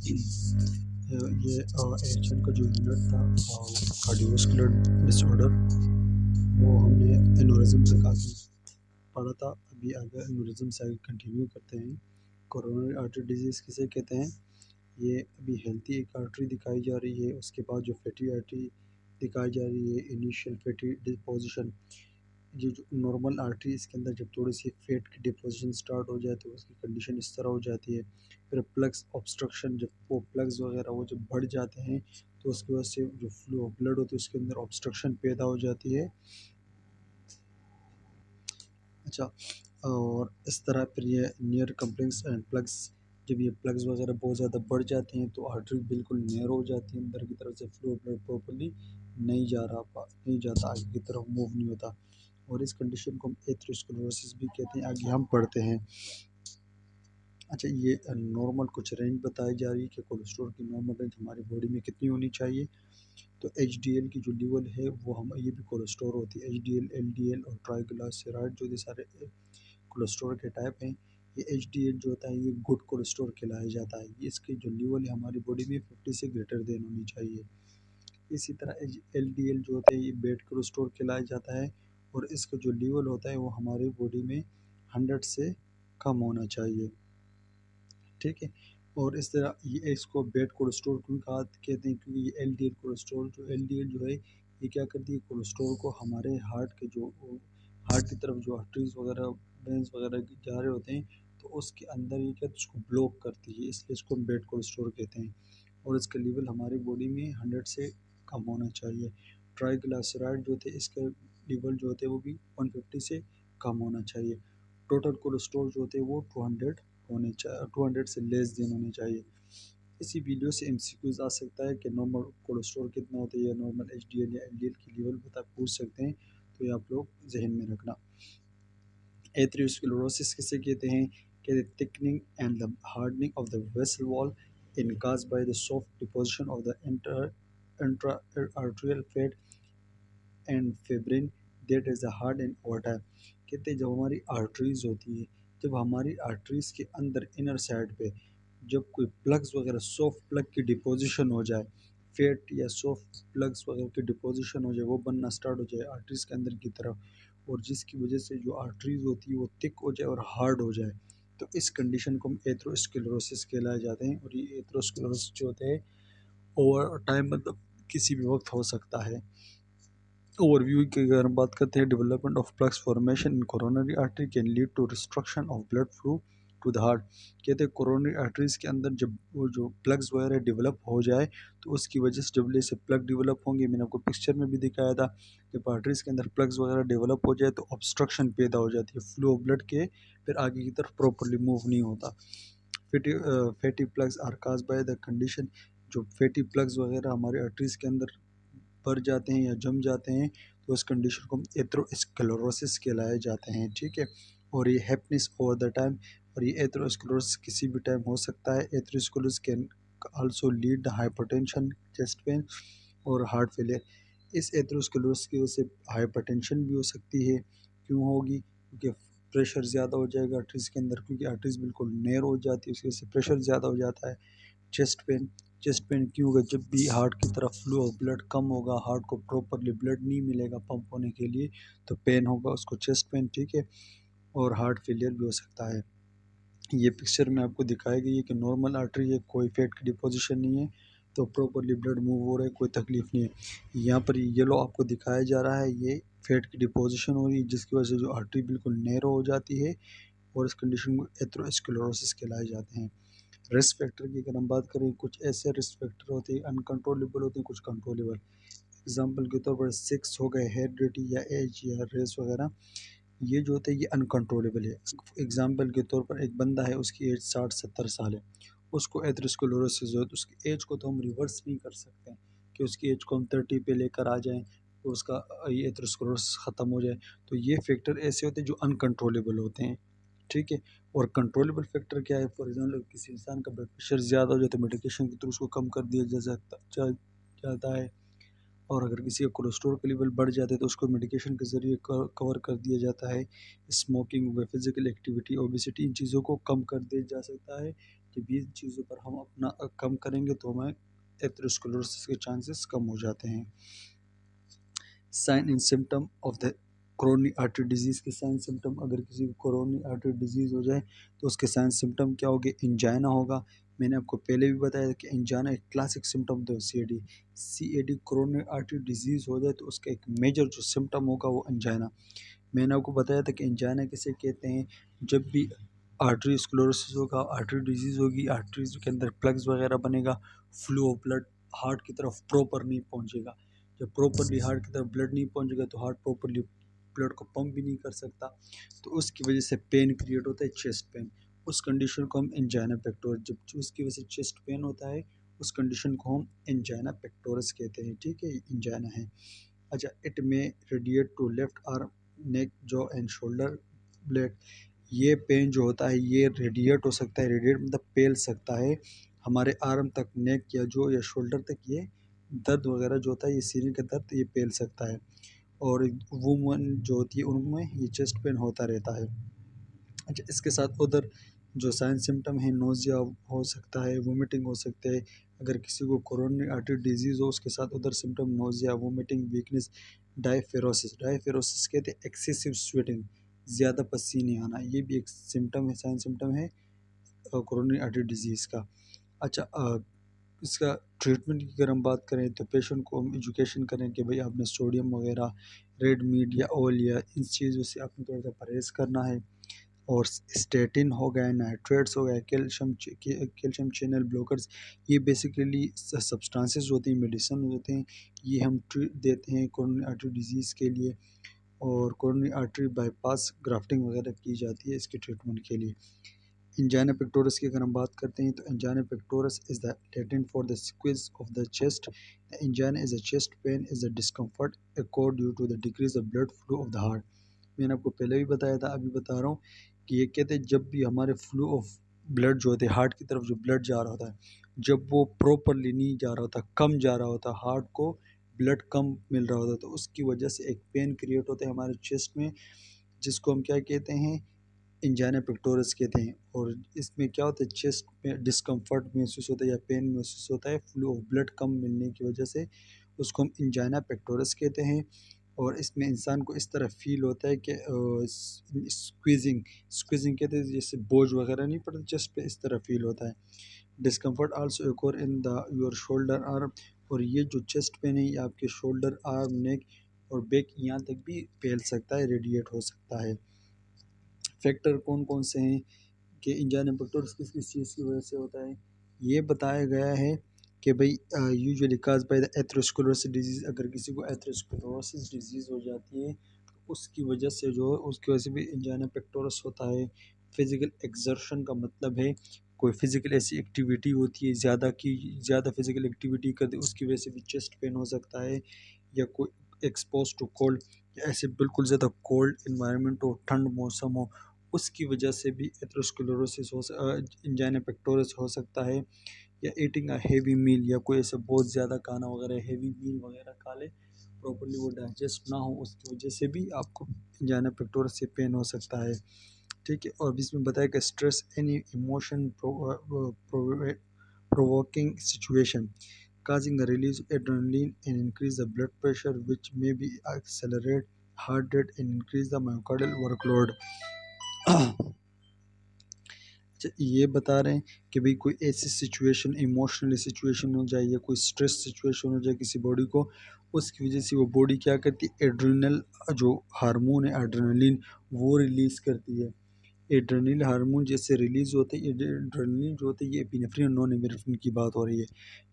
ये एशियन का जो यूनिट था कार्डियोवास्कुलर डिसऑर्डर, वो हमने एनोरिज्म तक आगे पढ़ा था। अभी आगे एनोरिज्म से आगे कंटिन्यू करते हैं। कोरोनरी आर्टरी डिजीज़ किसे कहते हैं? ये अभी हेल्थी एक आर्टरी दिखाई जा रही है, उसके बाद जो फैटी आर्टरी दिखाई जा रही है, इनिशियल फैटी डिपोजिशन। ये जो नॉर्मल आर्टरी, इसके अंदर जब थोड़ी सी फैट की डिपोजिशन स्टार्ट हो जाए तो उसकी कंडीशन इस तरह हो जाती है। फिर प्लग्स ऑब्स्ट्रक्शन, जब वो प्लग्स वगैरह वो जब बढ़ जाते हैं तो उसकी वजह से जो फ्लो ब्लड होती है उसके अंदर ऑब्स्ट्रक्शन पैदा हो जाती है। अच्छा, और इस तरह फिर ये नियर कम्प्लेक्स एंड प्लग्स, जब ये प्लग्स वगैरह बहुत ज़्यादा बढ़ जाते हैं तो आर्टरी बिल्कुल नैरो हो जाती है, अंदर की तरफ से फ्लो ब्लड प्रॉपर्ली नहीं जाता, आगे की तरफ मूव नहीं होता, और इस कंडीशन को हम एथेरोस्क्लेरोसिस भी कहते हैं। आगे हम पढ़ते हैं। अच्छा, ये नॉर्मल कुछ रेंज बताई जा रही है कि कोलेस्ट्रॉल की नॉर्मल रेंज हमारी बॉडी में कितनी होनी चाहिए। तो एचडीएल की जो लेवल है वो हम, ये भी कोलेस्ट्रॉल होती है, एचडीएल, एलडीएल और ट्राइग्लिसराइड, जो ये सारे कोलेस्ट्रॉल के टाइप हैं। ये एचडीएल जो होता है ये गुड कोलेस्ट्रॉल कहलाया जाता है। ये इसकी जो लेवल है हमारी बॉडी में 50 से ग्रेटर देन होनी चाहिए। इसी तरह एलडीएल जो होता है ये बैड कोलेस्ट्रॉल कहलाया जाता है, और इसका जो लेवल होता है वो हमारी बॉडी में 100 से कम होना चाहिए। ठीक है, और इस तरह ये इसको बैड कोलेस्ट्रॉल क्यों कहा कहते हैं, क्योंकि ये एलडीएल कोलेस्ट्रॉल, जो एलडीएल जो है ये क्या करती है, कोलेस्ट्रॉल को हमारे हार्ट के जो हार्ट की तरफ जो आर्टरीज वगैरह वेंस वगैरह जा रहे होते हैं तो उसके अंदर ये क्या उसको ब्लॉक करती है, इसलिए इसको हम बैड कोलेस्ट्रॉल कहते हैं। और इसका लेवल हमारी बॉडी में 100 से कम होना चाहिए। ट्राइग्लिसराइड जो थे इसका लेवल जो होते हैं वो भी 150 से कम होना चाहिए। टोटल कोलेस्ट्रॉल जो होते हैं वो 200 होने चाहिए, 200 से लेस देन होने चाहिए। इसी वीडियो से एमसीक्यूज आ सकता है कि नॉर्मल कोलेस्ट्रॉल कितना होता है या नॉर्मल एचडीएल या एलडीएल की लेवल बता पूछ सकते हैं, तो ये आप लोग जहन में रखना। एथेरोस्क्लेरोसिस किसे कहते हैं? कि thickening and the hardening of the vessel wall in caused by the soft deposition of the intra-arterial fat and fibrin that is hard and over time. कहते हैं जब हमारी आर्टरीज होती है, जब हमारी आर्टरीज के अंदर इनर साइड पे जब कोई प्लग्स वगैरह सॉफ्ट प्लग की डिपोजिशन हो जाए, फेट या सॉफ्ट प्लग्स वगैरह की डिपोजिशन हो जाए, वो बनना स्टार्ट हो जाए आर्टरीज के अंदर की तरफ, और जिसकी वजह से जो आर्टरीज होती है वो थिक हो जाए और हार्ड हो जाए, तो इस कंडीशन को हम एथेरोस्क्लेरोसिस कहलाए जाते हैं। और ये एथेरोस्क्लेरोसिस जो होते हैं ओवर टाइम मतलब किसी भी वक्त हो सकता है। ओवरव्यू की अगर हम बात करते हैं, development of plugs formation in coronary artery can lead to restriction of blood flow to the heart. कहते हैं कोरोनरी आर्टरीज के अंदर जब वो जो प्लग्स वगैरह डेवलप हो जाए तो उसकी वजह से जब से प्लग डेवलप होंगे, मैंने आपको पिक्चर में भी दिखाया था, जब आर्टरीज के अंदर प्लग्स वगैरह डेवलप हो जाए तो ऑब्स्ट्रक्शन पैदा हो जाती है, फ्लो ऑफ ब्लड के फिर आगे की तरफ प्रॉपरली मूव नहीं होता। Fatty plugs are caused by the condition, जो फैटी प्लग्स वगैरह हमारे आर्टरीज के अंदर भर जाते हैं या जम जाते हैं तो उस कंडीशन को एथेरोस्क्लेरोसिस कहलाए जाते हैं। ठीक है, और ये हैपनिस ओवर द टाइम, और ये एथेरोस्क्लेरोसिस किसी भी टाइम हो सकता है। Atherosclerosis can also lead the hypertension, chest pain और हार्ट फेलियर। इस एथेरोस्क्लेरोसिस की वजह से हाइपरटेंशन भी हो सकती है। क्यों होगी? क्योंकि प्रेशर ज़्यादा हो जाएगा आर्टरीज के अंदर, क्योंकि आर्टरीज बिल्कुल नैरो हो जाती है, उसकी वजह से प्रेशर ज़्यादा हो जाता है। चेस्ट पेन, चेस्ट पेन क्यों होगा? जब भी हार्ट की तरफ फ्लो ऑफ ब्लड कम होगा, हार्ट को प्रॉपरली ब्लड नहीं मिलेगा पंप होने के लिए, तो पेन होगा उसको, चेस्ट पेन। ठीक है, और हार्ट फेलियर भी हो सकता है। ये पिक्चर में आपको दिखाई गई है कि नॉर्मल आर्टरी है, कोई फैट की डिपोजिशन नहीं है, तो प्रॉपरली ब्लड मूव हो रहा है, कोई तकलीफ नहीं है। यहाँ पर येलो आपको दिखाया जा रहा है, ये फैट की डिपोजिशन हो रही है जिसकी वजह से जो आर्टरी बिल्कुल नैरो हो जाती है, और इस कंडीशन को एथेरोस्क्लेरोसिस कहलाए जाते हैं। रिस्क फैक्टर की अगर हम बात करें, कुछ ऐसे रिस्क फैक्टर होते हैं अनकंट्रोलेबल होते हैं, कुछ कंट्रोलेबल। एग्जांपल के तौर पर 6 हो गए, हेरिडिटी या एज या रेस वगैरह, ये जो होते हैं ये अनकंट्रोलेबल है। एग्जांपल के तौर पर एक बंदा है, उसकी एज 60-70 साल है, उसको एथेरोस्क्लेरोसिस हो, तो उसकी एज को तो हम रिवर्स नहीं कर सकते कि उसकी एज को हम 30 पे लेकर आ जाएं तो उसका ये एथेरोस्क्लेरोसिस ख़त्म हो जाए। तो ये फैक्टर ऐसे होते हैं जो अनकंट्रोलेबल होते हैं। ठीक है, और कंट्रोलेबल फैक्टर क्या है? फॉर एग्जांपल किसी इंसान का ब्लड प्रेशर ज़्यादा हो जाए तो मेडिकेशन के थ्रू उसको कम कर दिया जाता है, और अगर किसी का कोलेस्ट्रॉल का लेवल बढ़ जाता है तो उसको मेडिकेशन के ज़रिए कवर कर दिया जाता है। स्मोकिंग व फिज़िकल एक्टिविटी, ओबेसिटी, इन चीज़ों को कम कर दिया जा सकता है जब ये चीज़ों पर हम अपना कम करेंगे तो हमें एथेरोस्क्लेरोसिस के चांसेस कम हो जाते हैं। Sign and symptom of the coronary artery disease के साइन सिम्टम, अगर किसी को कोरोनरी आर्टरी डिजीज़ हो जाए तो उसके साइन सिम्टम क्या होंगे? एंजाइना होगा। मैंने आपको पहले भी बताया था कि एंजाइना एक क्लासिक सिम्टम होता है। C A D coronary artery disease हो जाए तो उसका एक मेजर जो सिम्टम होगा वो एंजाइना। मैंने आपको बताया था कि एंजाइना किसे कहते हैं? जब भी आर्टरी स्क्लेरोसिस होगा, आर्टरी डिजीज़ होगी, आर्टरीज के अंदर प्लग्स वगैरह बनेगा, फ्लो ऑफ ब्लड हार्ट की तरफ प्रॉपर नहीं पहुंचेगा। जब प्रॉपरली हार्ट की तरफ ब्लड नहीं पहुंचेगा तो हार्ट प्रॉपरली ब्लड को पंप भी नहीं कर सकता, तो उसकी वजह से पेन क्रिएट होता है, चेस्ट पेन। उस कंडीशन को हम एंजाइना पेक्टोरस, जब उसकी वजह से चेस्ट पेन होता है उस कंडीशन को हम एंजाइना पेक्टोरस कहते हैं। ठीक है, एंजाइना है। अच्छा, it may radiate to left arm, neck, jaw and shoulder blade. ये पेन जो होता है ये रेडिएट हो सकता है, रेडिएट मतलब फैल सकता है हमारे आर्म तक, नेक या जो या शोल्डर तक। ये दर्द वगैरह जो होता है, ये सीने का दर्द ये फैल सकता है। और वुमन जो होती है उनमें ये चेस्ट पेन होता रहता है। अच्छा, इसके साथ उधर जो साइन सिम्टम है, नोज़िया हो सकता है, वोमिटिंग हो सकते हैं। अगर किसी को कोरोनरी आर्टरी डिजीज़ हो उसके साथ उधर सिम्टम नोज़िया, वोमिटिंग, वीकनेस, डायफेरोसिस। डायफेरोसिस कहते हैं एक्सेसिव स्वेटिंग, ज़्यादा पसीने आना, ये भी एक सिम्टम है, साइन सिम्टम है कोरोनरी आर्टरी डिजीज़ का। अच्छा, इसका ट्रीटमेंट की अगर हम बात करें तो पेशेंट को हम एजुकेशन करें कि भाई आपने सोडियम वगैरह, रेड मीट या ऑयल या इन चीज़ों से आपने थोड़ा सा परहेज़ करना है। और स्टेटिन हो गए, नाइट्रेट्स हो गए, कैल्शियम चैनल ब्लॉकर्स, ये बेसिकली सब्सटेंसेस होते हैं, मेडिसिन होते हैं। ये हम ट्रीट देते हैं कोरोनरी आर्टरी डिजीज़ के लिए। और कोरोनरी आर्टरी बाईपास ग्राफ्टिंग वगैरह की जाती है इसके ट्रीटमेंट के लिए। एंजाइना पेक्टोरस की अगर हम बात करते हैं तो angina pectoris is the Latin for the squeeze of the chest. Angina is a chest pain, is a discomfort occurred due to the decrease of blood flow of the heart. मैंने आपको पहले भी बताया था, अभी बता रहा हूँ कि ये कहते हैं जब भी हमारे फ्लो ऑफ ब्लड जो होते हैं, हार्ट की तरफ जो ब्लड जा रहा होता है, जब वो प्रॉपरली नहीं जा रहा होता, कम जा रहा होता, हार्ट को ब्लड कम मिल रहा होता, तो उसकी वजह से एक पेन क्रिएट होता है हमारे चेस्ट में, जिसको हम क्या कहते हैं? एंजाइना पेक्टोरस कहते हैं। और इसमें क्या होता है? चेस्ट में डिस्कम्फर्ट महसूस होता है या पेन महसूस होता है फ्लो ऑफ ब्लड कम मिलने की वजह से, उसको हम एंजाइना पेक्टोरस कहते हैं। और इसमें इंसान को इस तरह फील होता है कि स्क्वीजिंग, स्क्वीजिंग कहते हैं, जैसे बोझ वगैरह नहीं पड़ता चेस्ट पे, इस तरह फील होता है। Discomfort also occur in the your shoulder arm. और ये जो चेस्ट पेन है ये आपके शोल्डर आर्म, नेक और बैक यहाँ तक भी फैल सकता है, रेडिएट हो सकता है। फैक्टर कौन कौन से हैं कि एंजाइना पेक्टोरस किस किस चीज़ की वजह से होता है? ये बताया गया है कि भाई usually cause by the atherosclerosis disease. अगर किसी को एथेरोस्क्लेरोसिस डिजीज़ हो जाती है तो उसकी वजह से जो है, उसकी वजह से भी एंजाइना पेक्टोरस होता है। फिजिकल एक्सर्शन का मतलब है कोई फिजिकल ऐसी एक्टिविटी होती है, ज़्यादा फिजिकल एक्टिविटी कर दे, उसकी वजह से भी चेस्ट पेन हो सकता है। या कोई एक्सपोज टू कोल्ड, ऐसे बिल्कुल ज़्यादा कोल्ड इन्वायरमेंट हो, ठंड मौसम हो, उसकी वजह से भी एथेरोस्क्लेरोसिस एंजाइना पेक्टोरस हो सकता है। या ईटिंग अ हेवी मील, या कोई ऐसे बहुत ज़्यादा खाना वगैरह, हेवी मील वगैरह खा ले, प्रॉपर्ली वो डाइजेस्ट ना हो, उसकी वजह से भी आपको एंजाइना पेक्टोरस से पेन हो सकता है। ठीक है, और अभी इसमें बताया कि stress any emotion provoking situation causing a release of adrenaline and increase the blood pressure, which may be accelerate heart rate and increase the myocardial workload। अच्छा, ये बता रहे हैं कि भाई कोई ऐसी सिचुएशन, इमोशनली सिचुएशन हो जाए या कोई स्ट्रेस सिचुएशन हो जाए किसी बॉडी को, उसकी वजह से वो बॉडी क्या करती है? एड्रेनल जो हार्मोन है एड्रेनलिन, वो रिलीज़ करती है। एड्रेनल हार्मोन जैसे रिलीज़ होते हैं, एड्रेनलिन जो होते हैं ये एपिनेफ्रिन और नॉन एपिनेफ्रिन की बात हो रही है।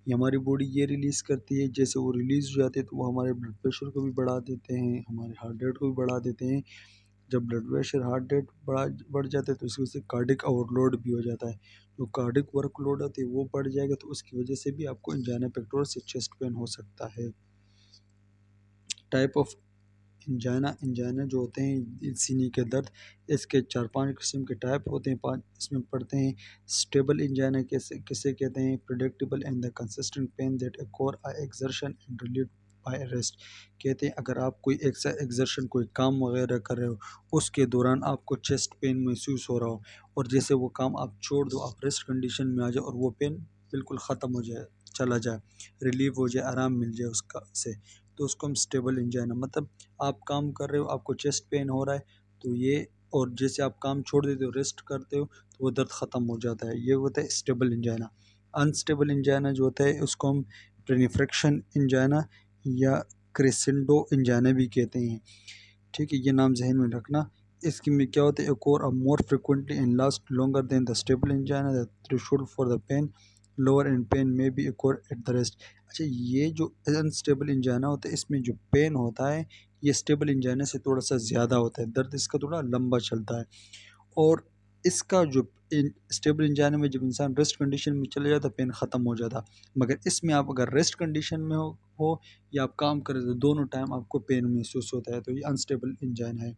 ये हमारी बॉडी ये रिलीज़ करती है, जैसे वो रिलीज़ हो जाते हैं तो वो हमारे ब्लड प्रेशर को भी बढ़ा देते हैं, हमारे हार्ट रेट को भी बढ़ा देते हैं। जब ब्लड प्रेशर, हार्ट रेट बढ़ जाता है तो उसकी वजह से कार्डिक ओवरलोड भी हो जाता है। जो कार्डिक वर्कलोड होती है वो बढ़ जाएगा तो उसकी वजह से भी आपको एंजाइना पेक्टोरस से चेस्ट पेन हो सकता है। टाइप ऑफ एंजाइना, एंजाइना जो होते हैं सीने के दर्द, इसके 4-5 किस्म के टाइप होते हैं। 5 इसमें पढ़ते हैं। स्टेबल एंजाइना किसे किसे कहते हैं? Predictable and the consistent pain that occur exertion and relief by rest. कहते हैं अगर आप कोई एक्सर्शन कोई काम वगैरह कर रहे हो, उसके दौरान आपको चेस्ट पेन महसूस हो रहा हो, और जैसे वो काम आप छोड़ दो, आप रेस्ट कंडीशन में आ जाओ और वो पेन बिल्कुल ख़त्म हो जाए, चला जाए, रिलीफ हो जाए, आराम मिल जाए उसका से, तो उसको हम स्टेबल एंजाइना, मतलब आप काम कर रहे हो, आपको चेस्ट पेन हो रहा है, तो ये, और जैसे आप काम छोड़ देते हो, रेस्ट करते हो, तो वो दर्द ख़त्म हो जाता है, ये होता है स्टेबल एंजाइना। अनस्टेबल एंजाइना जो होता है उसको हम प्रेनिफ्रेक्शन एंजाइना या क्रेसेंडो एंजाइना भी कहते हैं। ठीक है, ये नाम जहन में रखना। इसकी में क्या होता है, एक और more frequently and last longer than the stable angina, the threshold for the pain lower and pain may be एक एट द रेस्ट। अच्छा, ये जो अनस्टेबल एंजाइना होता है, इसमें जो पेन होता है ये स्टेबल एंजाइना से थोड़ा सा ज़्यादा होता है, दर्द इसका थोड़ा लंबा चलता है। और इसका जो स्टेबल एंजाइना में जब इंसान रेस्ट कंडीशन में चले जाता है, पेन ख़त्म हो जाता। मगर इसमें आप अगर रेस्ट कंडीशन में हो या आप काम करें, तो दोनों टाइम आपको पेन महसूस होता है, तो ये अनस्टेबल एंजाइना है।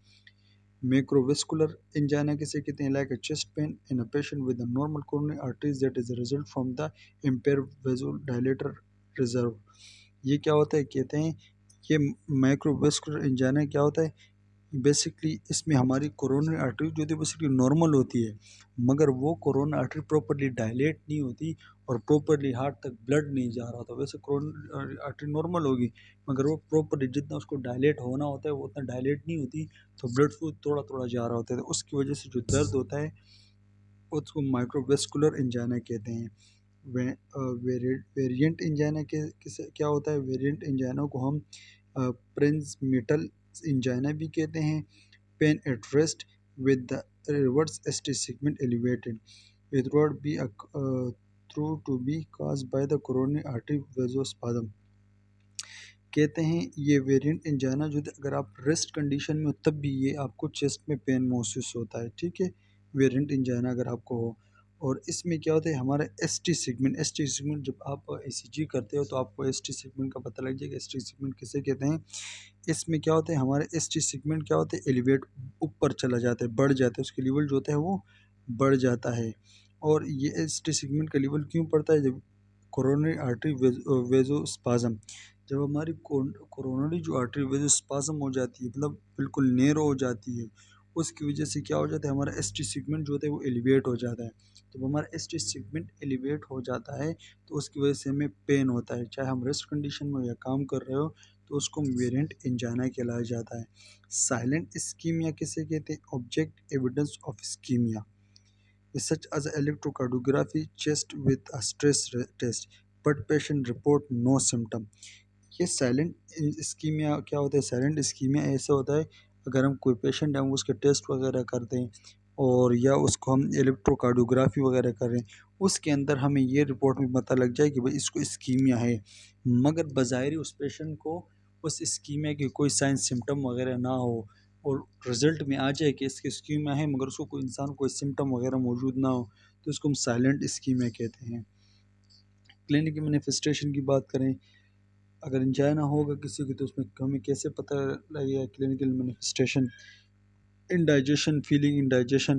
मैक्रोवेस्कुलर एंजाइना किसे कहते हैं, like a chest pain in a patient with a normal coronary arteries that is a result from the impair vasodilator reserve. ये क्या होता है, कहते हैं ये माइक्रोवेस्कुलर एंजाइना क्या होता है, बेसिकली इसमें हमारी कोरोनरी आर्टरी जो होती है बेसिकली नॉर्मल होती है, मगर वो कोरोनरी आर्टरी प्रॉपरली डायलेट नहीं होती और प्रॉपरली हार्ट तक ब्लड नहीं जा रहा होता। वैसे कोरोनरी आर्टरी नॉर्मल होगी, मगर वो प्रॉपरली जितना उसको डायलेट होना होता है वो उतना डायलेट नहीं होती, तो ब्लड फ्लो थोड़ा थोड़ा जा रहा होता है, तो उसकी वजह से जो दर्द होता है उसको माइक्रोवेस्कुलर एंजाइना कहते हैं। वे वेरिएंट एंजाइना के किसे क्या होता है, वेरिएंट एंजाइना को हम प्रिंस मेटल एंजाइना भी कहते हैं। Pen at rest with the reverse ST segment elevated. It would be through to be caused by the coronary artery vasospasm. कहते हैं ये वेरिएंट एंजाइना जो अगर आप रेस्ट कंडीशन में हो तब भी ये आपको चेस्ट में पेन महसूस होता है। ठीक है, वेरिएंट एंजाइना अगर आपको हो, और इसमें क्या होता है हमारा एस टी सेगमेंट जब आप ECG करते हो तो आपको एस टी सेगमेंट का पता लग जाएगा। एस टी सेगमेंट किसे कहते हैं, इसमें क्या होता है हमारे एस टी सेगमेंट क्या होता है, एलिवेट ऊपर चला जाता है, बढ़ जाता है, उसके लेवल जो होता है वो बढ़ जाता है। और ये एस टी सेगमेंट का लेवल क्यों बढ़ता है, जब कोरोनरी आर्टरी वेजोस्पाज्म, जब हमारी कोरोनरी जो आर्टरी वेजोस्पाज्म हो जाती है, मतलब बिल्कुल नैरो हो जाती है, उसकी वजह से क्या हो जाता है हमारा एस टी सेगमेंट जो होता है वो एलिवेट हो जाता है। जब हमारा एस टी सेगमेंट एलिवेट हो जाता है तो उसकी वजह से हमें पेन होता है, चाहे हम रेस्ट कंडीशन में या काम कर रहे हो, तो उसको वेरिएंट एंजाइना कहलाया जाता है। साइलेंट इस्कीमिया किसे कहते हैं, object evidence of ischaemia such as electrocardiography chest with a stress test but patient report no symptom। ये साइलेंट इस्कीमिया क्या होता है, साइलेंट इस्कीमिया ऐसा होता है अगर हम कोई पेशेंट है हम उसके टेस्ट वगैरह करते हैं और या उसको हम इलेक्ट्रोकार्डियोग्राफी वगैरह कर रहे हैं, उसके अंदर हमें ये रिपोर्ट में पता लग जाए कि भाई इसको इस्कीमिया है, मगर बज़ाहिर उस पेशेंट को उस इस्कीमिया की कोई साइन सिम्टम वगैरह ना हो, और रिज़ल्ट में आ जाए कि इसकी इस्कीमिया है मगर उसको कोई इंसान कोई सिम्टम वगैरह मौजूद ना हो, तो इसको हम साइलेंट इस्कीमिया कहते हैं। क्लिनिक मैनिफेस्टेशन की बात करें, अगर एंजाइना होगा किसी की तो उसमें हमें कैसे पता लगेगा clinical manifestation, indigestion, feeling indigestion,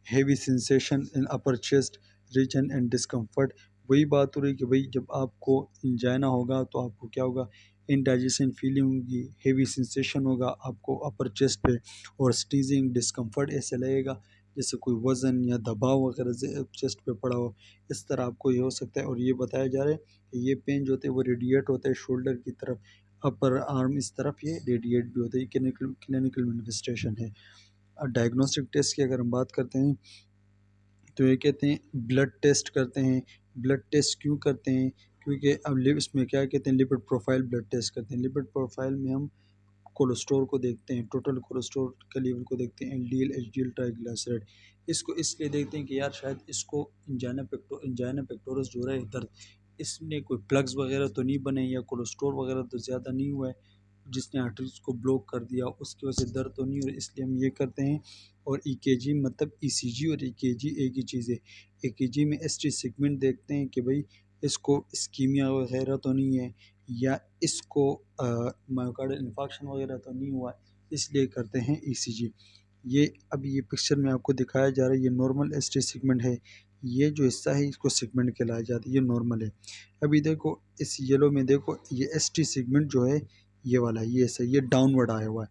heavy sensation in upper chest region and discomfort। वही बात हो रही कि भाई जब आपको इंजाइना होगा तो आपको क्या होगा, इंडाइजेशन फीलिंग होगी, हेवी सेंसेशन होगा आपको अपर चेस्ट पे, और स्टीजिंग डिस्कम्फर्ट ऐसे लगेगा जैसे कोई वज़न या दबाव वगैरह चेस्ट पे पड़ा हो, इस तरह आपको ये हो सकता है। और ये बताया जा रहा है कि ये पेन जो होते हैं वो रेडिएट होता है शोल्डर की तरफ, अपर आर्म इस तरफ ये रेडिएट भी होता है, क्लिनिकल मैनिफेस्टेशन है। डायग्नोस्टिक टेस्ट की अगर हम बात करते हैं तो ये कहते हैं ब्लड टेस्ट करते हैं। ब्लड टेस्ट क्यों करते हैं, क्योंकि अब इसमें क्या कहते हैं लिपिड प्रोफाइल ब्लड टेस्ट करते हैं। लिपिड प्रोफाइल में हम कोलेस्ट्रॉल को देखते हैं, टोटल कोलेस्ट्रॉल के लेवल को देखते हैं, LDL HDL ट्राइग्लिसराइड। इसको इसलिए देखते हैं कि यार शायद इसको इंजाइना पेक्टोरस जो है दर्द, इसमें कोई प्लग्स वगैरह तो नहीं बने या कोलेस्ट्रॉल वगैरह तो ज़्यादा नहीं हुआ है जिसने आर्टरीज को ब्लॉक कर दिया, उसकी वजह से दर्द तो नहीं हो रही, इसलिए हम ये करते हैं। और EKG मतलब ECG और EKG एक ही चीज़ है। EKG में ST सेगमेंट देखते हैं कि भाई इसको इस्कीमिया वगैरह तो नहीं है या इसको मायोकार्डियल इन्फार्क्शन वगैरह तो नहीं हुआ है, इसलिए करते हैं ECG। ये अभी ये पिक्चर में आपको दिखाया जा रहा है, ये नॉर्मल ST सेगमेंट है, ये जो हिस्सा है इसको सेगमेंट कहलाया जाता है, ये नॉर्मल है। अभी देखो इस येलो में देखो ये एस टी सेगमेंट जो है ये वाला ये ऐसा ये डाउनवर्ड आया हुआ है।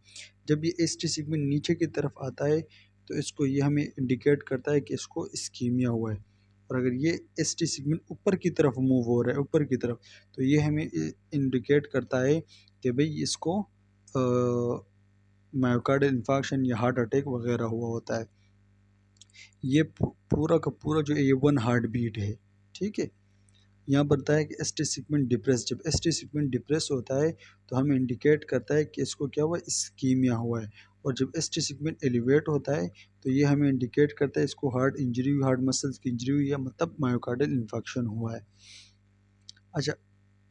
जब ये एस टी सेगमेंट नीचे की तरफ आता है तो इसको ये हमें इंडिकेट करता है कि इसको इस्कीमिया हुआ है। और अगर ये एस टी सेगमेंट ऊपर की तरफ मूव हो रहा है ऊपर की तरफ तो ये हमें इंडिकेट करता है कि भाई इसको मायोकार्डियल इन्फार्क्शन या हार्ट अटैक वगैरह हुआ होता है। ये पूरा का पूरा जो है ये वन हार्ट बीट है। ठीक है, यहाँ बताया कि एस टी सीगमेंट डिप्रेस, जब एस टी सीगमेंट डिप्रेस होता है तो हमें इंडिकेट करता है कि इसको क्या हुआ इस्कीमिया हुआ है। और जब एस टी सीगमेंट एलिवेट होता है तो ये हमें इंडिकेट करता है इसको हार्ट इंजरी हुई, हार्ट मसल्स की इंजरी हुई, या मतलब मायोकार्डियल इन्फेक्शन हुआ है। अच्छा,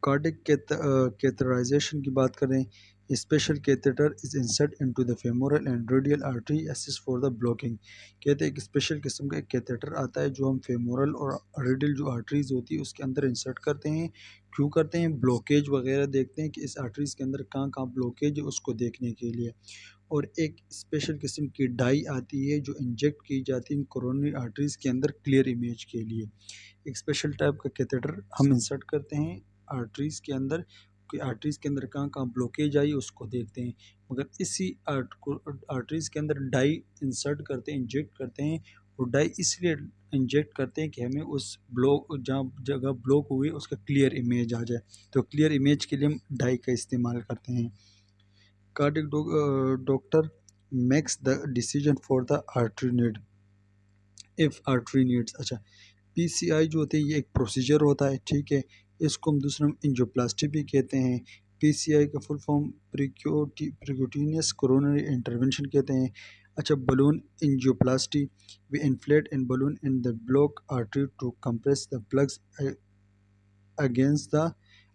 कार्डिक कैथेटराइजेशन की बात करें, special catheter is insert into the femoral and radial artery assist for the blocking. कहते हैं एक स्पेशल किस्म का एक कैथेटर आता है जो हम फेमोरल और रेडियल जो आर्टरीज होती है उसके अंदर इंसर्ट करते हैं। क्यों करते हैं? ब्लॉकेज वगैरह देखते हैं कि इस आर्टरीज के अंदर कहाँ कहाँ ब्लॉकेज है उसको देखने के लिए। और एक स्पेशल किस्म की डाई आती है जो इंजेक्ट की जाती है कोरोनरी आर्टरीज के अंदर क्लियर इमेज के लिए। एक स्पेशल टाइप का कैथेटर हम इंसर्ट करते हैं आर्टरीज़ के अंदर कि आर्टरीज़ के अंदर कहाँ कहाँ ब्लॉकेज आई उसको देखते हैं। मगर इसी आर्टरीज़ के अंदर डाई इंसर्ट करते हैं, इंजेक्ट करते हैं। और डाई इसलिए इंजेक्ट करते हैं कि हमें उस ब्लॉक जहाँ जगह ब्लॉक हुई उसका क्लियर इमेज आ जाए। तो क्लियर इमेज के लिए हम डाई का इस्तेमाल करते हैं। Cardiac doctor makes the decision for the artery need if artery needs. अच्छा, पीसीआई जो होती है ये एक प्रोसीजर होता है। ठीक है, इसको हम दूसरा एंजियोप्लास्टी भी कहते हैं। पीसीआई का full form percutaneous coronary intervention कहते हैं। अच्छा, balloon angioplasty, we inflate in balloon in the block artery to compress the plugs against the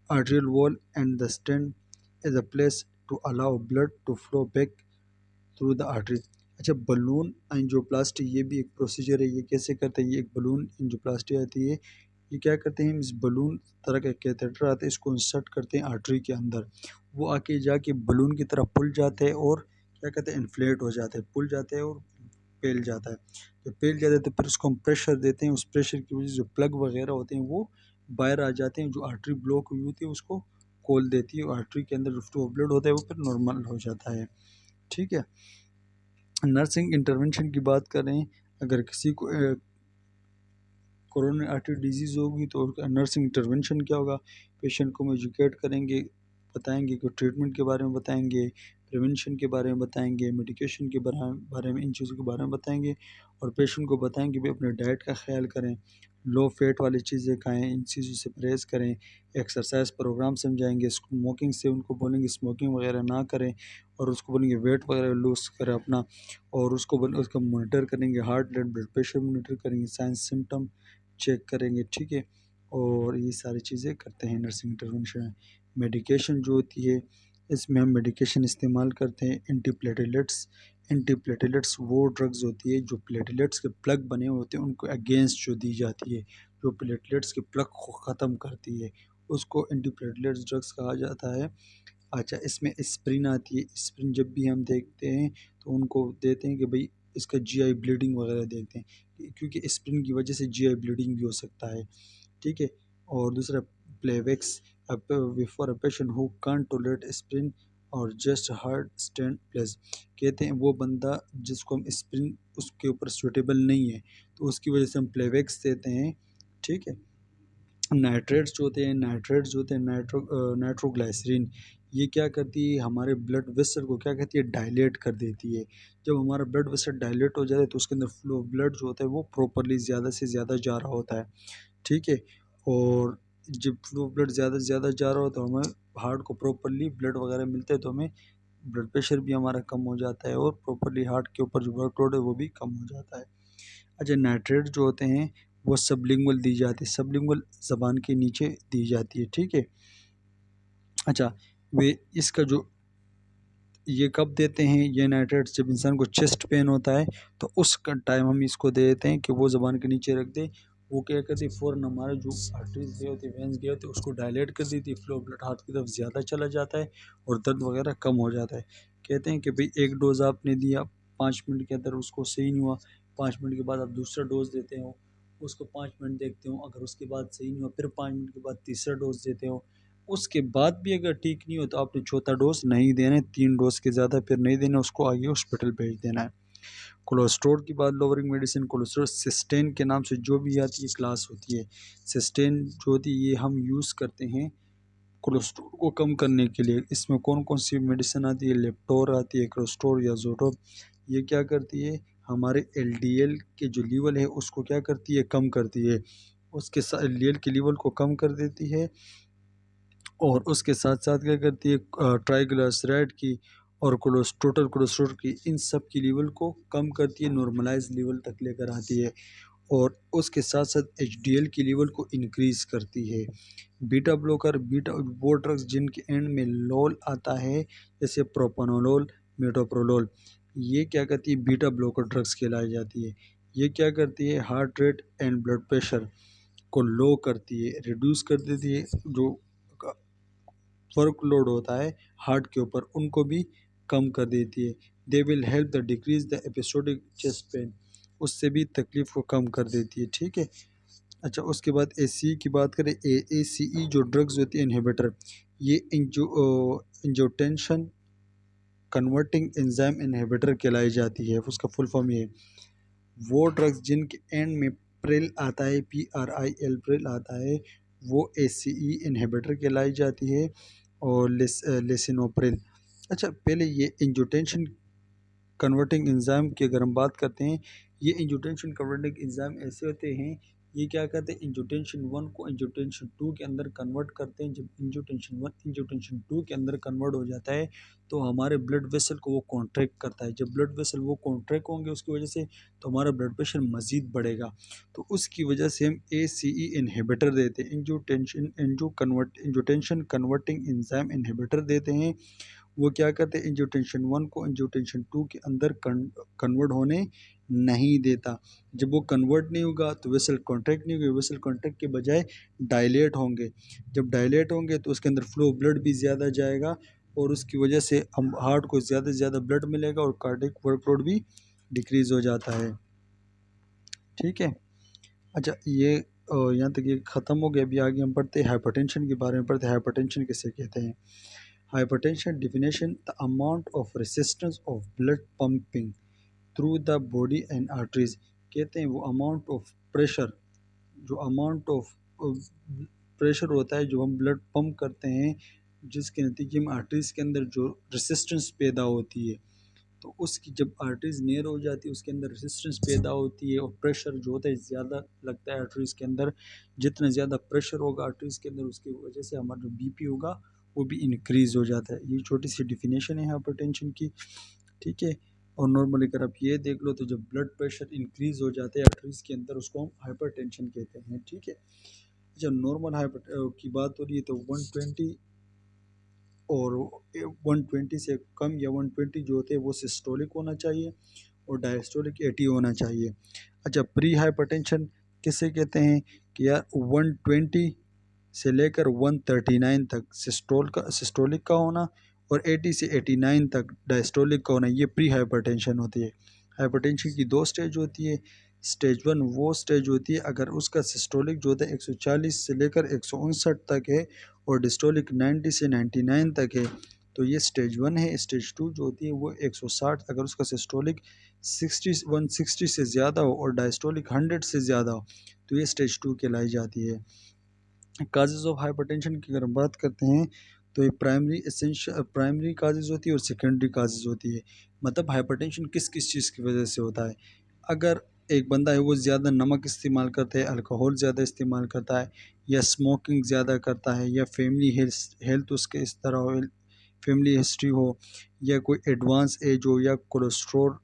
arterial wall and the stent is a place to allow blood to flow back through the arteries. अच्छा, balloon angioplasty ये भी एक procedure है। ये कैसे करते हैं? ये एक बलून एंजियोप्लास्टी आती है। ये क्या करते हैं? इस बलून तरह का कैथेटर आता है, इसको इंसर्ट करते हैं आर्टरी के अंदर। वो आके जाके बलून की तरफ पुल जाते हैं और क्या कहते हैं इन्फ्लेट हो जाते हैं, पुल जाते हैं और फैल जाता है। जब फैल जाता है तो फिर उसको हम प्रेशर देते हैं। उस प्रेशर की वजह से जो प्लग वगैरह होते हैं वो बाहर आ जाते हैं। जो आर्टरी ब्लॉक हुई होती है उसको खोल देती है और आर्टरी के अंदर जो ब्लड होता है वो फिर नॉर्मल हो जाता है। ठीक है, नर्सिंग इंटरवेंशन की बात करें, अगर किसी को कोरोनरी आर्टरी डिजीज़ होगी तो उसका नर्सिंग इंटरवेंशन क्या होगा? पेशेंट को हम एजुकेट करेंगे, बताएंगे कि ट्रीटमेंट के बारे में बताएंगे, प्रिवेंशन के बारे में बताएंगे, मेडिकेशन के बारे में इन चीज़ों के बारे में बताएंगे। और पेशेंट को बताएंगे भी अपने डाइट का ख्याल करें, लो फैट वाली चीज़ें खाएं, इन चीज़ों से परहेज़ करें। एक्सरसाइज प्रोग्राम समझाएंगे, स्मोकिंग से उनको बोलेंगे स्मोकिंग वगैरह ना करें। और उसको बोलेंगे वेट वगैरह लूज़ करें अपना। और उसका मॉनिटर करेंगे, heart rate, blood pressure monitor करेंगे, साइंस सिम्टम चेक करेंगे। ठीक है, और ये सारी चीज़ें करते हैं नर्सिंग इंटरवेंशन। मेडिकेशन जो होती है इसमें हम मेडिकेशन इस्तेमाल करते हैं एंटीप्लेटलेट्स। एंटीप्लेटलेट्स वो ड्रग्स होती है जो प्लेटलेट्स के प्लग बने होते हैं उनको अगेंस्ट जो दी जाती है, जो प्लेटलेट्स के प्लग को ख़त्म करती है, उसको एंटीप्लेटलेट्स ड्रग्स कहा जाता है। अच्छा, इसमें एस्प्रिन आती है। एस्प्रिन जब भी हम देखते हैं तो उनको देते हैं कि भाई इसका जीआई ब्लीडिंग वगैरह देखते हैं क्योंकि एस्प्रिन की वजह से जीआई ब्लीडिंग भी हो सकता है। ठीक है, और दूसरा Plavix for a patient who can't tolerate aspirin और जस्ट हार्ट स्टेंट प्लेस। कहते हैं वो बंदा जिसको हम एस्प्रिन उसके ऊपर सूटेबल नहीं है तो उसकी वजह से हम प्लेवेक्स देते हैं। ठीक है, नाइट्रेट्स जो होते हैं नाइट्रोग्लाइसरीन, ये क्या करती है हमारे ब्लड वेसल को क्या कहती है डायलेट कर देती है। जब हमारा ब्लड वेसल डायलेट हो जाता है तो उसके अंदर फ्लो ब्लड जो होता है वो प्रॉपरली ज़्यादा से ज़्यादा जा रहा होता है। ठीक है, और जब फ्लो ब्लड ज़्यादा से ज़्यादा जा रहा हो तो हमें हार्ट को प्रॉपरली ब्लड वगैरह मिलता है तो हमें ब्लड प्रेशर भी हमारा कम हो जाता है और प्रॉपरली हार्ट के ऊपर जो वर्कलोड है वो भी कम हो जाता है। अच्छा, नाइट्रेट जो होते हैं वो सबलिंगुअल दी जाती है, सबलिंगुअल ज़बान के नीचे दी जाती है। ठीक है, अच्छा, वे इसका जो ये कब देते हैं ये नाइट्रेट्स? जब इंसान को चेस्ट पेन होता है तो उस टाइम हम इसको दे देते हैं कि वो ज़बान के नीचे रख दे। वो क्या करती है फ़ौरन हमारे जो आर्टरीज गए होते हैं, वेंस गए होते हैं उसको डायलेट कर देती है, फ्लो ब्लड हार्ट की तरफ ज़्यादा चला जाता है और दर्द वगैरह कम हो जाता है। कहते हैं कि भाई एक डोज़ आपने दिया, 5 मिनट के अंदर उसको सही नहीं हुआ, 5 मिनट के बाद आप दूसरा डोज़ देते हो उसको 5 मिनट देखते हो, अगर उसके बाद सही नहीं हो फिर 5 मिनट के बाद तीसरा डोज देते हो। उसके बाद भी अगर ठीक नहीं हो तो आपने चौथा डोज नहीं देना है, 3 डोज के ज़्यादा फिर नहीं देना, उसको आगे हॉस्पिटल भेज देना है। कोलेस्ट्रॉल की बात, लोअरिंग मेडिसिन कोलेस्ट्रॉल सिस्टेन के नाम से जो भी आती है क्लास होती है, सिस्टेन जो होती है ये हम यूज़ करते हैं कोलेस्ट्रॉल को कम करने के लिए। इसमें कौन कौन सी मेडिसिन आती है, लेप्टोर आती है, क्रोस्टोर या जोटोर। ये क्या करती है, हमारे एलडीएल के जो लेवल है उसको क्या करती है, कम करती है। उसके साथ एलडीएल के लेवल को कम कर देती है, और उसके साथ साथ क्या करती है, ट्राइग्लिसराइड की और टोटल कोलेस्ट्रॉल की, इन सब की लेवल को कम करती है, नॉर्मलाइज लेवल तक लेकर आती है। और उसके साथ साथ एचडीएल की लेवल को इंक्रीज़ करती है। बीटा ब्लॉकर, बीटा वो ड्रग्स जिनके एंड में लोल आता है, जैसे प्रोपानोलोल, मेटोप्रोलोल, ये क्या करती है, बीटा ब्लॉकर ड्रग्स कहलाई जाती है। ये क्या करती है, heart rate and blood pressure को लो करती है, रिड्यूस कर देती है। जो वर्कलोड होता है हार्ट के ऊपर उनको भी कम कर देती है। They will help the decrease the episodic chest pain, उससे भी तकलीफ को कम कर देती है। ठीक है। अच्छा, उसके बाद ए की बात करें, ए सी ई जो ड्रग्स होती है इनहिबिटर, ये इंजोटेंशन कन्वर्टिंग एंजाइम इनहिबिटर कहलाई जाती है। उसका फुल फॉर्म ये है। वो ड्रग्स जिनके एंड में प्रिल आता है, PRIL प्रिल आता है, वो ACE इनहिबिटर कहलाई जाती है, और लेसिनोप्रिल। अच्छा, पहले ये इंजोटेंशन कन्वर्टिंग एंजाइम की अगर हम बात करते हैं, ये इंजोटेंशन कन्वर्टिंग एंजाइम ऐसे होते हैं, ये क्या करते हैं, इंजोटेंशन 1 को इंजोटेंशन 2 के अंदर कन्वर्ट करते हैं। जब इंजोटेंशन 1 इंजोटेंशन 2 के अंदर कन्वर्ट हो जाता है तो हमारे ब्लड वेसल को वो कॉन्ट्रैक्ट करता है। जब ब्लड वेसल वो कॉन्ट्रैक्ट होंगे उसकी वजह से, तो हमारा ब्लड प्रेशर मज़ीद बढ़ेगा। तो उसकी वजह से हम ACE इनहिबिटर देते हैं, इंजोटेंशन कन्वर्टिंग एंजाइम इनहिबिटर देते हैं। वो क्या करते हैं, एंजियोटेंशन 1 को एंजियोटेंशन 2 के अंदर कन्वर्ट होने नहीं देता। जब वो कन्वर्ट नहीं होगा तो वेसल कॉन्ट्रैक्ट नहीं होगी, वेसल कॉन्ट्रैक्ट के बजाय डायलेट होंगे। जब डायलेट होंगे तो उसके अंदर फ्लो ब्लड भी ज़्यादा जाएगा, और उसकी वजह से हम हार्ट को ज़्यादा से ज़्यादा ब्लड मिलेगा, और कार्डियक वर्कलोड भी डिक्रीज़ हो जाता है। ठीक है। अच्छा, ये यहाँ तक ये ख़त्म हो गया। अभी आगे हम पढ़ते हैं हाइपरटेंशन के बारे में, पढ़ते हैं हाइपरटेंशन किसे कहते हैं। Hypertension definition: the amount of resistance of blood pumping through the body and arteries। कहते हैं वो अमाउंट ऑफ प्रेशर, जो अमाउंट ऑफ प्रेशर होता है जो हम ब्लड पंप करते हैं, जिसके नतीजे में आर्टरीज के अंदर जो रेसिस्टेंस पैदा होती है, तो उसकी जब आर्टरीज नियर हो जाती है उसके अंदर रेसिस्टेंस पैदा होती है, और प्रेशर जो होता है ज़्यादा लगता है आर्टरीज के अंदर। जितना ज़्यादा प्रेशर होगा आर्टरीज के अंदर, उसकी वजह से हमारा जो बीपी होगा वो भी इंक्रीज़ हो जाता है। ये छोटी सी डिफिनेशन है हाइपरटेंशन की। ठीक है। और नॉर्मली अगर आप ये देख लो तो जब ब्लड प्रेशर इंक्रीज़ हो जाता है आर्टरीज के अंदर, उसको हम हाइपरटेंशन कहते हैं। ठीक है। जब नॉर्मल हाइपर की बात हो रही है तो 120 और 120 से कम, या 120 जो होते हैं वो सिस्टोलिक होना चाहिए, और डायस्टोलिक 80 होना चाहिए। अच्छा, प्री हाइपरटेंशन किसे कहते हैं, कि यार 120 से लेकर 139 तक सिस्टोलिक का होना, और 80 से 89 तक डायस्टोलिक का होना, ये प्री हाइपरटेंशन होती है। हाइपरटेंशन की 2 स्टेज होती है। स्टेज 1 वो स्टेज होती है अगर उसका सिस्टोलिक जो होता है 140 से लेकर 159 तक है, और डिस्टोलिक 90 से 99 तक है, तो ये स्टेज 1 है। स्टेज 2 जो होती है वो 160, अगर उसका सिस्टोलिक 160 से ज़्यादा हो और डायस्टोलिक 100 से ज़्यादा हो, तो ये स्टेज 2 कहलाई जाती है। काजेज़ ऑफ हाइपरटेंशन की अगर हम बात करते हैं तो ये प्राइमरी काजेज़ होती है और सेकेंडरी काजेज़ होती है। मतलब हाइपरटेंशन किस किस चीज़ की वजह से होता है। अगर एक बंदा है वो ज़्यादा नमक इस्तेमाल करता है, अल्कोहल ज़्यादा इस्तेमाल करता है, या स्मोकिंग ज़्यादा करता है, या फैमिली हेल्थ उसके इस तरह हो, फैमिली हिस्ट्री हो, या कोई एडवांस एज हो, या कोलेस्ट्रॉल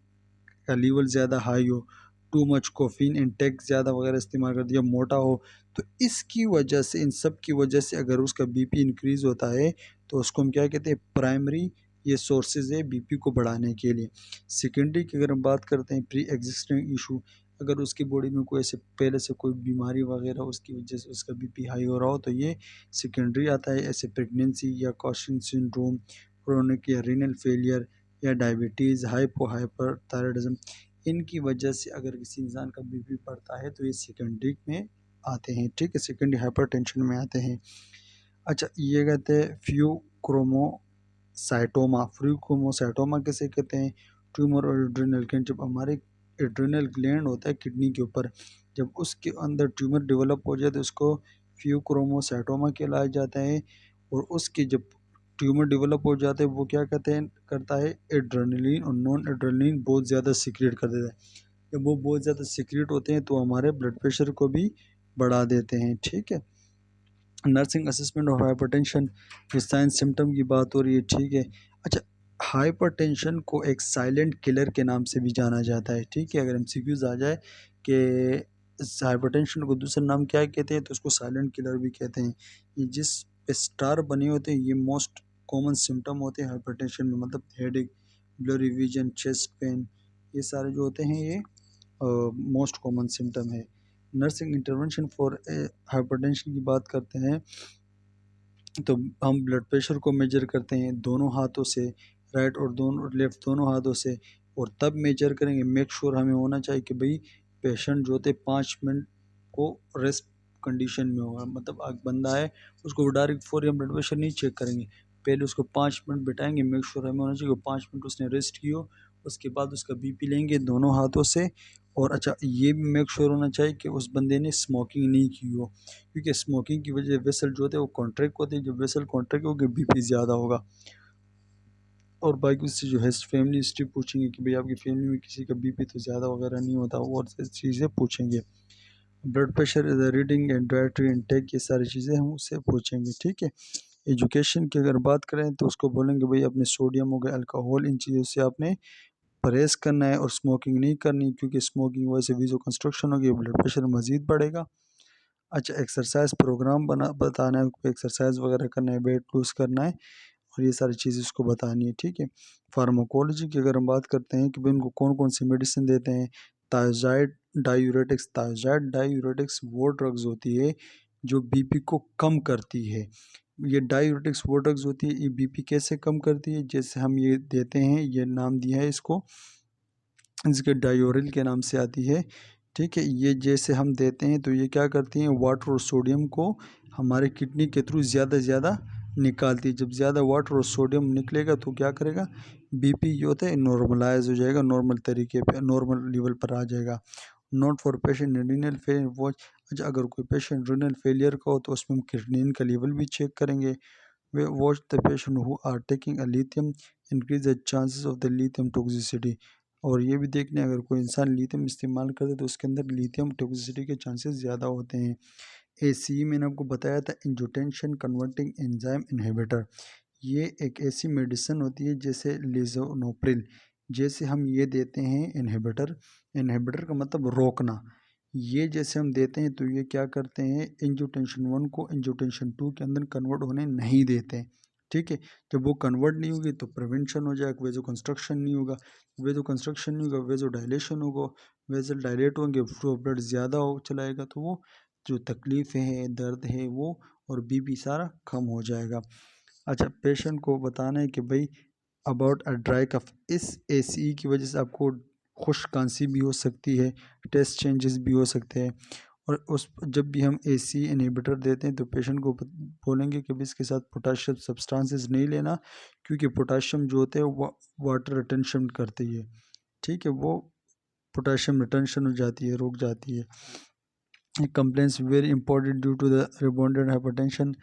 का लेवल ज़्यादा हाई हो, टू मच कोफीन इंटेक ज़्यादा वगैरह इस्तेमाल कर दिया, मोटा हो, तो इसकी वजह से, इन सब की वजह से अगर उसका बीपी इंक्रीज़ होता है तो उसको हम क्या कहते हैं, प्राइमरी ये सोर्सेज है बीपी को बढ़ाने के लिए। सेकेंडरी की अगर हम बात करते हैं, प्री एग्जिस्टिंग इशू, अगर उसकी बॉडी में कोई ऐसे पहले से कोई बीमारी वगैरह उसकी वजह से उसका बीपी हाई हो रहा हो, तो ये सेकेंडरी आता है। ऐसे प्रेगनेंसी या कॉशन सिंड्रोम, क्रोनिक या रीनल फेलियर, या डायबिटीज़, हाइपर थायराइडिज्म, इनकी वजह से अगर किसी इंसान का बीपी बढ़ता है तो ये सेकेंडरी में आते हैं, ठीक है, सेकेंडरी हाइपरटेंशन में आते हैं। अच्छा, ये कहते हैं फ्यूक्रोमोसाइटोमा किसे कहते हैं? ट्यूमर और एड्रिनल ग्लैंड, जब हमारे एड्रिनल ग्लैंड होता है किडनी के ऊपर, जब उसके अंदर ट्यूमर डेवलप हो जाए तो उसको फ्यूक्रोमोसाइटोमा कहलाया जाता है। और उसके जब ट्यूमर डेवलप हो जाते हैं वो क्या कहते हैं करता है, एड्रेनलिन और नॉन एड्रेनलिन बहुत ज़्यादा सीक्रेट कर देता है। जब वो बहुत ज़्यादा सीक्रेट होते हैं तो हमारे ब्लड प्रेशर को भी बढ़ा देते हैं, ठीक है। नर्सिंग असेसमेंट ऑफ हाइपरटेंशन, ये साइंस सिम्टम की बात हो रही है, ठीक है। अच्छा, हाइपरटेंशन को एक साइलेंट किलर के नाम से भी जाना जाता है, ठीक है। अगर एमसीक्यूज आ जाए कि हाइपरटेंशन को दूसरा नाम क्या कहते हैं तो उसको साइलेंट किलर भी कहते हैं। ये जिस पे स्टार बने होते हैं ये मोस्ट कॉमन सिम्टम होते हैं हाइपरटेंशन में, मतलब headache, blurry vision, chest pain, ये सारे जो होते हैं ये मोस्ट कॉमन सिम्टम है। नर्सिंग इंटरवेंशन फॉर हाइपरटेंशन की बात करते हैं तो हम ब्लड प्रेशर को मेजर करते हैं दोनों हाथों से, राइट और दोनों लेफ्ट दोनों हाथों से। और तब मेजर करेंगे, मेक श्योर हमें होना चाहिए कि भाई पेशेंट जो होते 5 मिनट को रेस्ट कंडीशन में होगा, मतलब अगर बंदा है उसको डायरेक्ट फौरी हम ब्लड प्रेशर नहीं चेक करेंगे, पहले उसको 5 मिनट बिठाएंगे, मेक श्योर हमें होना चाहिए कि 5 मिनट उसने रेस्ट की हो। उसके बाद उसका बीपी लेंगे दोनों हाथों से। और अच्छा, ये भी मेक श्योर होना चाहिए कि उस बंदे ने स्मोकिंग नहीं की हो, क्योंकि स्मोकिंग की वजह वेसल जो होते हैं वो कॉन्ट्रैक्ट होते हैं, जब वेसल कॉन्ट्रैक्ट होगी बीपी ज़्यादा होगा। और बाकी उससे जो है फैमिली हिस्ट्री पूछेंगे कि भाई आपकी फैमिली में किसी का बीपी तो ज़्यादा वगैरह नहीं होता, और चीज़ें पूछेंगे। Blood pressure reading and dietary intake, ये सारी चीज़ें हम उससे पूछेंगे, ठीक है। एजुकेशन की अगर बात करें तो उसको बोलेंगे भाई अपने सोडियम हो गया, अल्कोहल, इन चीज़ों से आपने परहेज़ करना है और स्मोकिंग नहीं करनी, क्योंकि स्मोकिंग वजह से वीजो कंस्ट्रक्शन होगी, ब्लड प्रेशर मज़ीद बढ़ेगा। अच्छा, एक्सरसाइज प्रोग्राम बताना है, एक्सरसाइज वगैरह करना है, वेट लूज़ करना है, और ये सारी चीज़ें उसको बतानी है, ठीक है। फार्माकोलॉजी की अगर हम बात करते हैं कि भाई उनको कौन कौन सी मेडिसिन देते हैं, थायज़ाइड डायूरेटिक्स वो ड्रग्स होती है जो बीपी को कम करती है। ये डायूरेटिक्स वो ड्रग्स होती है, ये बीपी कैसे कम करती है, जैसे हम ये देते हैं, ये नाम दिया है इसको, इसके डायोरिल के नाम से आती है, ठीक है। ये जैसे हम देते हैं तो ये क्या करती हैं, वाटर और सोडियम को हमारे किडनी के थ्रू ज़्यादा से ज़्यादा निकालती है। जब ज़्यादा वाटर और सोडियम निकलेगा तो क्या करेगा, बीपी जो होता है नॉर्मलाइज हो जाएगा, नॉर्मल तरीके पे नॉर्मल लेवल पर आ जाएगा। Not for patient renal failure watch, अच्छा अगर कोई पेशेंट रीनल फेलियर का हो तो उसमें हम क्रिएटिनिन का लेवल भी चेक करेंगे। We watch the patient who are taking a lithium, increase the chances of the lithium toxicity. और ये भी देखने अगर कोई इंसान लिथियम इस्तेमाल करे तो उसके अंदर लिथियम टॉक्सिसिटी के चांसेस ज़्यादा होते हैं। एसी मैंने आपको बताया था, एंजियोटेंसिन कन्वर्टिंग एंजाइम इनहिबिटर, ये एक ऐसी मेडिसिन होती है जैसे लिजोनोप्रिल, जैसे हम ये देते हैं इनहिबिटर, इनहिबिटर का मतलब रोकना। ये जैसे हम देते हैं तो ये क्या करते हैं, एंजियोटेंसिन 1 को एंजियोटेंसिन 2 के अंदर कन्वर्ट होने नहीं देते हैं, ठीक है। जब वो कन्वर्ट नहीं होगी तो प्रिवेंशन हो जाएगा, वेजो कंस्ट्रक्शन नहीं होगा, वेजो कंस्ट्रक्शन नहीं होगा, वेजो डायलेशन होगा, वेजल डायलेट होंगे, फ्लो ब्लड ज़्यादा हो चलाएगा तो वो जो तकलीफ़ें हैं, दर्द है वो, और बीपी सारा कम हो जाएगा। अच्छा, पेशेंट को बताना है कि भाई अबाउट अ ड्राई कफ, इस एसी की वजह से आपको खुश्क खांसी भी हो सकती है, टेस्ट चेंजेस भी हो सकते हैं। और उस जब भी हम एसी इनहिबिटर देते हैं तो पेशेंट को बोलेंगे कि भाई इसके साथ पोटाशियम सब्सटेंसेस नहीं लेना, क्योंकि पोटाशियम जो होते हैं वो वाटर रिटेंशन करती है, ठीक है, वो पोटाशियम रिटेंशन हो जाती है, रुक जाती है। Complaints very important due to the rebounded hypertension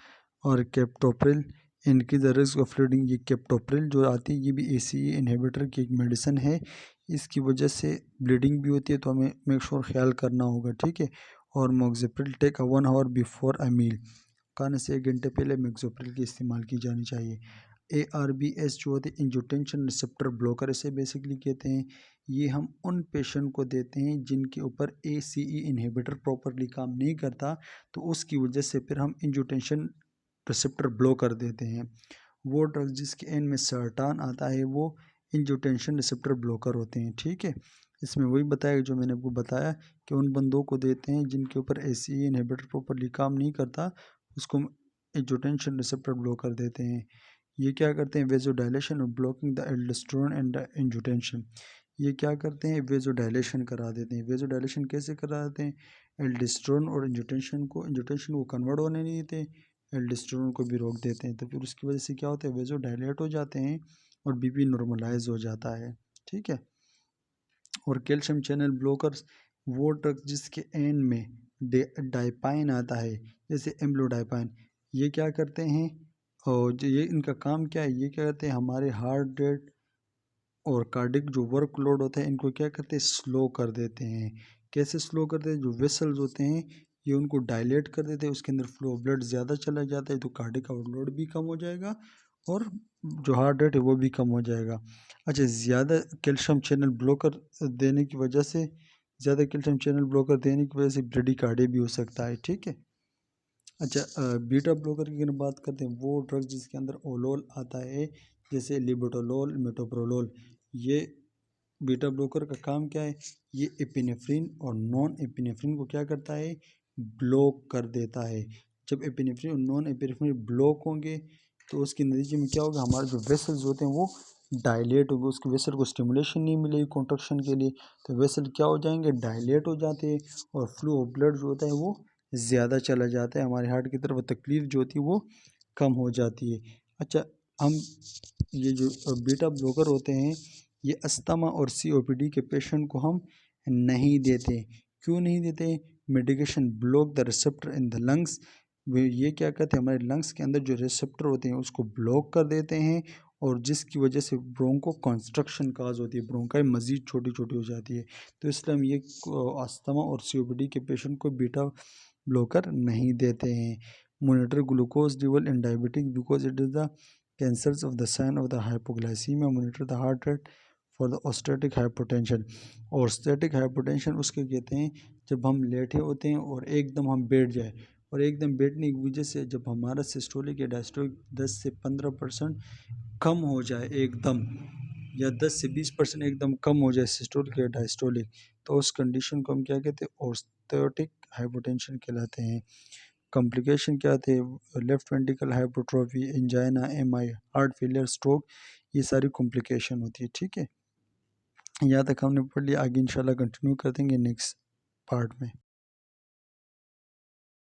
और कैप्टोप्रिल इनकी द रिस्क ऑफ लीडिंग, ये कैप्टोप्रिल जो आती है ये भी ACE इनहिबिटर की एक मेडिसिन है, इसकी वजह से ब्लीडिंग भी होती है तो हमें मेक श्योर ख्याल करना होगा, ठीक है। और मोक्सिप्रिल टेक 1 आवर बिफोर अ मील, खाने से 1 घंटे पहले मेक्सोप्रिल की इस्तेमाल की जानी चाहिए। ARBS जो होते हैं एंजियोटेंसिन रिसेप्टर ब्लॉकर, इसे बेसिकली कहते हैं, ये हम उन पेशेंट को देते हैं जिनके ऊपर ACE इनहिबिटर प्रॉपरली काम नहीं करता, तो उसकी वजह से फिर हम एंजियोटेंसिन रिसेप्टर ब्लॉकर देते हैं। वो ड्रग जिसके एंड में सर्टान आता है वो एंजियोटेंसिन रिसेप्टर ब्लॉकर होते हैं, ठीक है। इसमें वही बताया जो मैंने आपको बताया कि उन बंदों को देते हैं जिनके ऊपर ACE इनहिबिटर प्रॉपरली काम नहीं करता, उसको हम एंजियोटेंसिन रिसेप्टर ब्लॉकर देते हैं। ये क्या करते हैं, वेजो डायलेशन और blocking the aldosterone and the angiotensin, ये क्या करते हैं, वेजोडाइलेशन करा देते हैं। वेजोडाइलेशन कैसे करा देते हैं, एल्डोस्टेरोन और एंजियोटेंसिन को कन्वर्ट होने नहीं देते, एल्डोस्टेरोन को भी रोक देते हैं। तो फिर उसकी वजह से क्या होता है, वेजोडाइलेट हो जाते हैं और बीपी नॉर्मलाइज हो जाता है। ठीक है। और कैल्शियम चैनल ब्लॉकर्स वो ड्रग जिसके एन में डाइपाइन आता है, जैसे एम्लोडाइपाइन, ये क्या करते हैं, और ये इनका काम क्या है, ये क्या करते हैं, हमारे हार्ट रेट और कार्डिक जो वर्कलोड होता है इनको क्या करते हैं, स्लो कर देते हैं। कैसे स्लो कर देते हैं, जो वेसल्स होते हैं ये उनको डायलेट कर देते हैं, उसके अंदर फ्लो ऑफ ब्लड ज़्यादा चला जाता है, तो कार्डिक आउटलोड भी कम हो जाएगा और जो हार्ट रेट है वो भी कम हो जाएगा। अच्छा, ज़्यादा कैल्शियम चैनल ब्लॉकर देने की वजह से ज़्यादा कैल्शियम चैनल ब्लॉकर देने की वजह से ब्रेडिकार्डिया भी हो सकता है। ठीक है। अच्छा, बीटा ब्लॉकर की अगर बात करते हैं, वो ड्रग जिसके अंदर ओलोल आता है, जैसे लिबोटोलोल, मेटोप्रोलोल, ये बीटा ब्लॉकर का काम क्या है, ये एपिनेफ्रिन और नॉन एपिनेफ्रिन को क्या करता है, ब्लॉक कर देता है। जब एपिनेफ्रिन और नॉन एपिनेफ्रिन ब्लॉक होंगे तो उसके नतीजे में क्या होगा, हमारे जो वेसल्स होते हैं वो डायलेट होंगे, उसके वेसल को स्टिमुलेशन नहीं मिलेगी कॉन्ट्रक्शन के लिए, तो वेसल क्या हो जाएंगे, डायलेट हो जाते हैं और फ्लो ऑफ ब्लड जो होता है वो ज़्यादा चला जाता है हमारे हार्ट की तरफ, तकलीफ जो होती है वो कम हो जाती है। अच्छा, हम ये जो बीटा ब्लॉकर होते हैं ये अस्थमा और सीओपीडी के पेशेंट को हम नहीं देते। क्यों नहीं देते, medication block the receptor in the lungs, वे ये क्या कहते हैं, हमारे लंग्स के अंदर जो रिसेप्टर होते हैं उसको ब्लॉक कर देते हैं और जिसकी वजह से ब्रोंको कंस्ट्रक्शन काज होती है, ब्रोंकाई मज़ीद छोटी छोटी हो जाती है। तो इसलिए हम ये अस्थमा और सीओपीडी के पेशेंट को बीटा ब्लॉकर नहीं देते हैं। Monitor glucose level in diabetic because it is the cancers of the sign of the hypoglycemia, monitor the heart rate for the ostatic hypotension। और स्टैटिक हाइपोटेंशन उसके कहते हैं जब हम लेटे होते हैं और एकदम हम बैठ जाए, और एकदम बैठने की वजह से जब हमारा सिस्टोलिक या डायस्टोलिक 10 से 15% कम हो जाए एकदम, या 10 से 20% एकदम कम हो जाए सिस्टोलिक या डायस्टोलिक, तो उस कंडीशन को हम क्या कहते हैं, ऑस्टियोटिक हाइपोटेंशन कहलाते हैं। कॉम्प्लिकेशन क्या थे, left ventricle hypertrophy, angina, MI, heart failure, stroke, ये सारी कॉम्प्लिकेशन होती है। ठीक है, यहाँ तक हमने पढ़ लिया, आगे इंशाल्लाह कंटिन्यू कर देंगे नेक्स्ट पार्ट में।